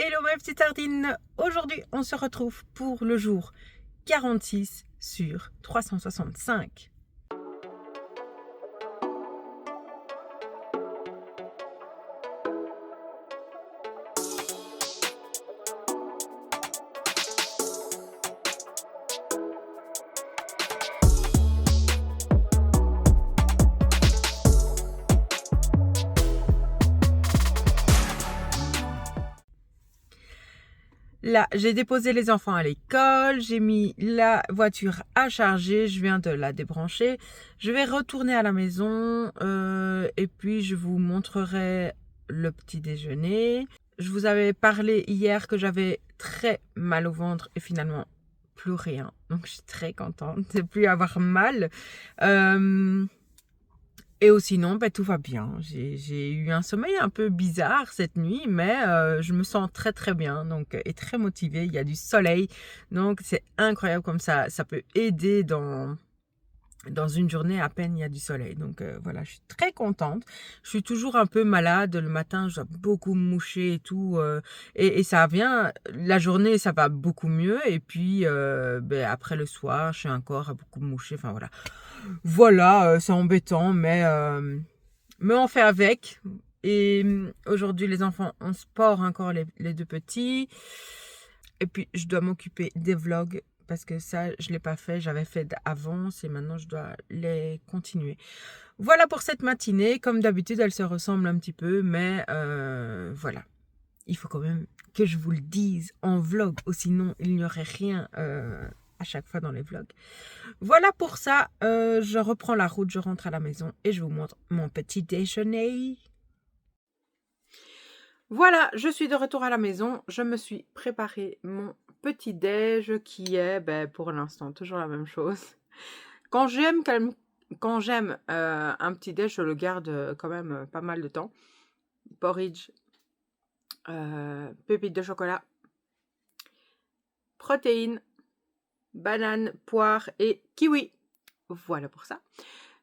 Hello mes petites sardines. Aujourd'hui on se retrouve pour le jour 46 sur 365. Là, j'ai déposé les enfants à l'école, j'ai mis la voiture à charger, je viens de la débrancher. Je vais retourner à la maison et puis je vous montrerai le petit déjeuner. Je vous avais parlé hier que j'avais très mal au ventre et finalement plus rien. Donc je suis très contente de plus avoir mal. Et sinon, tout va bien. J'ai eu un sommeil un peu bizarre cette nuit, mais je me sens très très bien donc, et très motivée. Il y a du soleil, donc c'est incroyable comme ça peut aider dans une journée à peine il y a du soleil. Donc voilà, je suis très contente. Je suis toujours un peu malade le matin, je dois beaucoup me moucher et tout. Et ça vient, la journée ça va beaucoup mieux. Et puis après le soir, je suis encore à beaucoup me moucher. Enfin voilà. Voilà, c'est embêtant, mais on fait avec. Et aujourd'hui, les enfants ont sport encore, les deux petits. Et puis, je dois m'occuper des vlogs parce que ça, je ne l'ai pas fait. J'avais fait d'avance et maintenant, je dois les continuer. Voilà pour cette matinée. Comme d'habitude, elle se ressemble un petit peu, mais voilà. Il faut quand même que je vous le dise en vlog, ou sinon, il n'y aurait rien à chaque fois dans les vlogs. Voilà pour ça, je reprends la route, je rentre à la maison et je vous montre mon petit déjeuner. Voilà, je suis de retour à la maison. Je me suis préparé mon petit déj qui est pour l'instant toujours la même chose. Quand j'aime un petit déj, je le garde quand même pas mal de temps. Porridge, pépites de chocolat, protéines, banane, poire et kiwi. Voilà pour ça.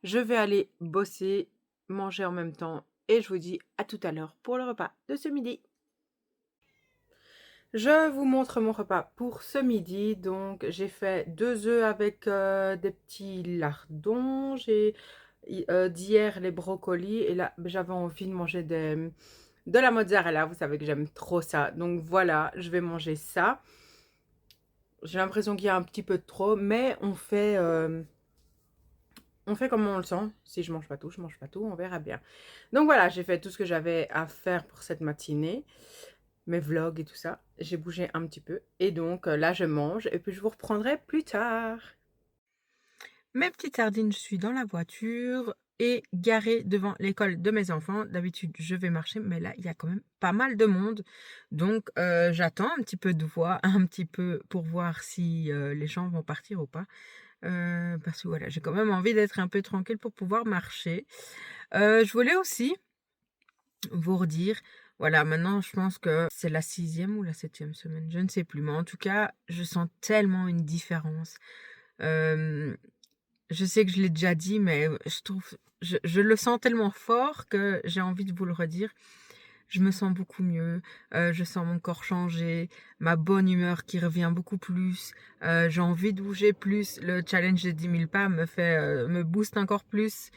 Je vais aller bosser, manger en même temps et je vous dis à tout à l'heure pour le repas de ce midi. Je vous montre mon repas pour ce midi. Donc j'ai fait 2 œufs avec des petits lardons. J'ai d'hier les brocolis et là j'avais envie de manger de la mozzarella. Vous savez que j'aime trop ça. Donc voilà, je vais manger ça. J'ai l'impression qu'il y a un petit peu de trop, mais on fait comme on le sent. Si je mange pas tout, je mange pas tout. On verra bien. Donc voilà, j'ai fait tout ce que j'avais à faire pour cette matinée. Mes vlogs et tout ça. J'ai bougé un petit peu. Et donc là, je mange. Et puis je vous reprendrai plus tard. Mes petites sardines, je suis dans la voiture et garée devant l'école de mes enfants. D'habitude, je vais marcher, mais là, il y a quand même pas mal de monde. Donc, j'attends un petit peu de voix, un petit peu pour voir si les gens vont partir ou pas. Parce que voilà, j'ai quand même envie d'être un peu tranquille pour pouvoir marcher. Je voulais aussi vous redire, voilà, maintenant je pense que c'est la 6e ou la 7e semaine, je ne sais plus, mais en tout cas, je sens tellement une différence. Euh, je sais que je l'ai déjà dit, mais je trouve, je le sens tellement fort que j'ai envie de vous le redire. Je me sens beaucoup mieux, je sens mon corps changer, ma bonne humeur qui revient beaucoup plus, j'ai envie de bouger plus, le challenge des 10 000 pas me booste encore plus.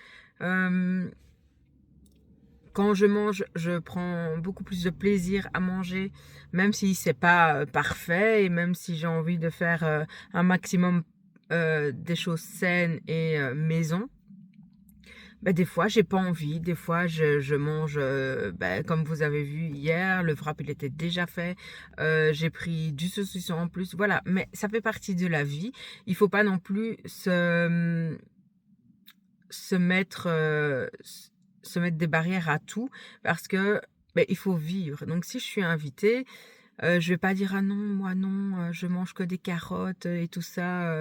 Quand je mange, je prends beaucoup plus de plaisir à manger, même si c'est pas parfait et même si j'ai envie de faire un maximum des choses saines et maison. Des fois, j'ai pas envie. Des fois, je mange, comme vous avez vu hier, le wrap, il était déjà fait. J'ai pris du saucisson en plus. Voilà, mais ça fait partie de la vie. Il faut pas non plus se mettre, se mettre des barrières à tout parce que il faut vivre. Donc si je suis invitée, je vais pas dire: «Ah non, moi non, je mange que des carottes, et tout ça»,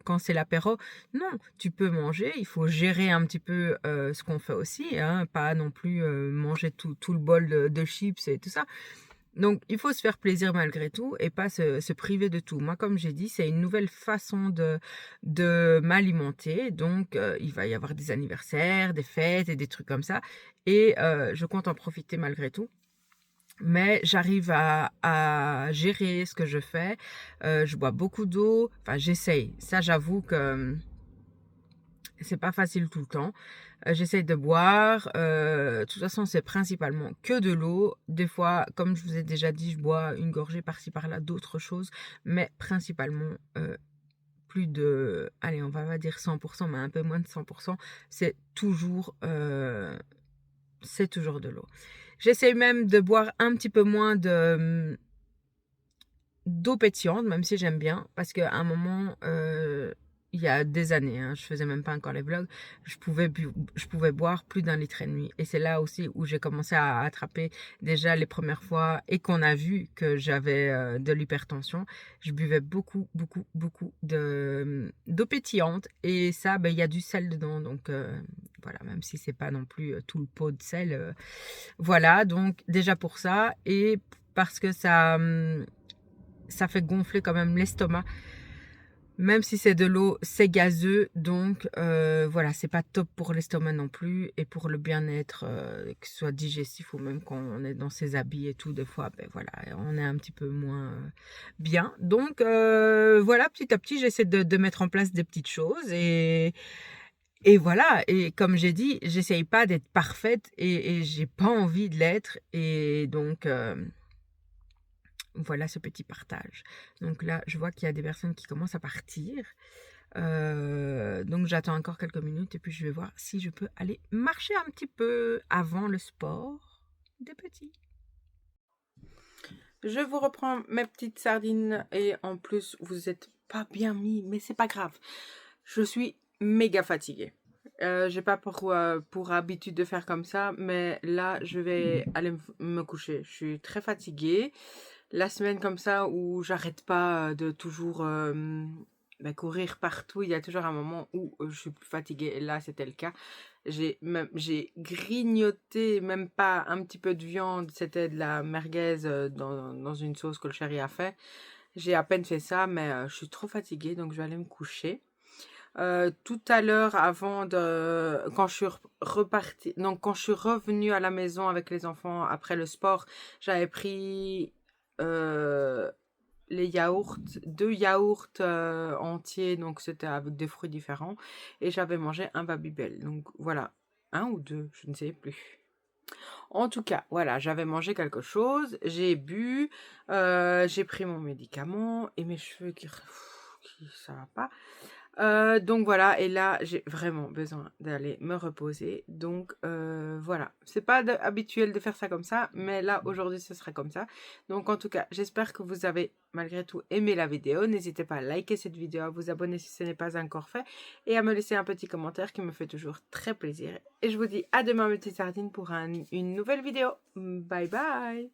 quand c'est l'apéro. Non, tu peux manger, il faut gérer un petit peu, ce qu'on fait aussi, hein, pas non plus, manger tout le bol de chips et tout ça. Donc il faut se faire plaisir malgré tout et pas se priver de tout. Moi, comme j'ai dit, c'est une nouvelle façon de m'alimenter. Donc il va y avoir des anniversaires, des fêtes et des trucs comme ça et je compte en profiter malgré tout. Mais j'arrive à gérer ce que je fais. Je bois beaucoup d'eau. Enfin, j'essaye. Ça, j'avoue que c'est pas facile tout le temps. J'essaye de boire. De toute façon, c'est principalement que de l'eau. Des fois, comme je vous ai déjà dit, je bois une gorgée par-ci par-là d'autres choses. Mais principalement, plus de, allez, on va pas dire 100%, mais un peu moins de 100%, c'est toujours de l'eau. J'essaye même de boire un petit peu moins d'eau pétillante, même si j'aime bien, parce qu'à un moment, il y a des années, hein, je faisais même pas encore les vlogs, je pouvais boire plus d'un litre et demi. Et c'est là aussi où j'ai commencé à attraper déjà les premières fois et qu'on a vu que j'avais de l'hypertension. Je buvais beaucoup, beaucoup, beaucoup d'eau pétillante et ça, ben, il y a du sel dedans, donc voilà, même si c'est pas non plus tout le pot de sel, voilà, donc déjà pour ça et parce que ça fait gonfler quand même l'estomac. Même si c'est de l'eau, c'est gazeux. Donc, voilà, c'est pas top pour l'estomac non plus. Et pour le bien-être, que ce soit digestif ou même quand on est dans ses habits et tout, des fois, ben voilà, on est un petit peu moins bien. Donc, voilà, petit à petit, j'essaie de mettre en place des petites choses. Et voilà. Et comme j'ai dit, j'essaye pas d'être parfaite et j'ai pas envie de l'être. Et donc... voilà ce petit partage. Donc là, je vois qu'il y a des personnes qui commencent à partir. Donc j'attends encore quelques minutes et puis je vais voir si je peux aller marcher un petit peu avant le sport des petits. Je vous reprends mes petites sardines et en plus vous êtes pas bien mis, mais c'est pas grave. Je suis méga fatiguée. J'ai pas pour habitude de faire comme ça, mais là je vais aller me coucher. Je suis très fatiguée. La semaine comme ça où j'arrête pas de toujours courir partout, il y a toujours un moment où je suis plus fatiguée. Et là, c'était le cas. J'ai grignoté même pas un petit peu de viande. C'était de la merguez dans une sauce que le chéri a fait. J'ai à peine fait ça, mais je suis trop fatiguée, donc je vais aller me coucher. Tout à l'heure, quand je suis repartie, donc quand je suis revenue à la maison avec les enfants après le sport, j'avais pris euh, les yaourts, 2 yaourts entiers, donc c'était avec des fruits différents, et j'avais mangé un Babybel. Donc voilà, un ou deux, je ne sais plus. En tout cas, voilà, j'avais mangé quelque chose, j'ai bu, j'ai pris mon médicament et mes cheveux ça va pas. Donc voilà, et là, j'ai vraiment besoin d'aller me reposer. Donc voilà, c'est pas habituel de faire ça comme ça, mais là, aujourd'hui, ce sera comme ça. Donc en tout cas, j'espère que vous avez malgré tout aimé la vidéo. N'hésitez pas à liker cette vidéo, à vous abonner si ce n'est pas encore fait, et à me laisser un petit commentaire qui me fait toujours très plaisir. Et je vous dis à demain, mes petites sardines, pour une nouvelle vidéo. Bye bye!